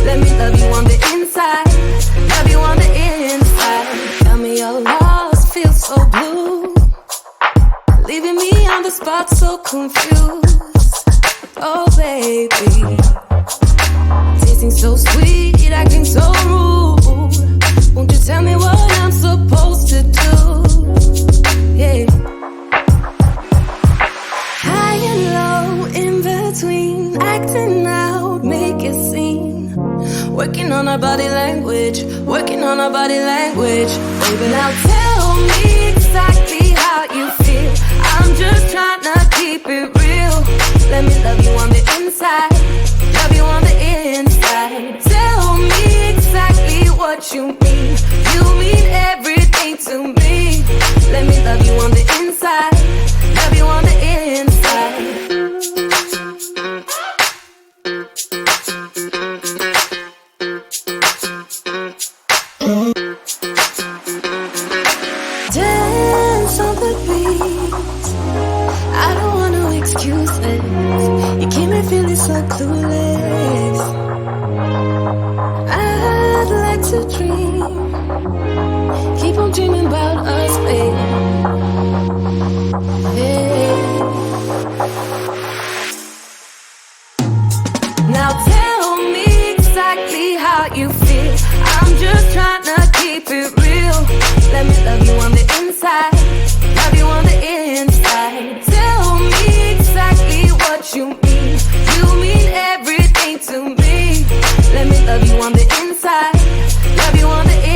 Let me love you on the inside. Love you on the inside. Tell me you're lost, feel so blue. Leaving me on the spot so confused. Oh baby, tasting so sweet, acting so rude. Won't you tell me what I'm supposed to do? Yeah. High and low, in between, acting out, make it scene. Working on our body language, working on our body language. Baby, now tell me exactly how you feel. I'm just trying to keep it real. Let me love you on the inside, love you on the inside. Tell me exactly what you mean. You mean everything to me. Let me love you on the inside, love you on the inside. Dance on the beat. I don't want no excuses. You keep me feeling so clueless. I'd like to dream. Keep on dreaming about us, babe. Yeah. Now tell me exactly how you feel. I'm just trying to keep it real. Let me love you on the inside, love you on the inside. Tell me exactly what you mean. You mean everything to me. Let me love you on the inside, love you on the inside.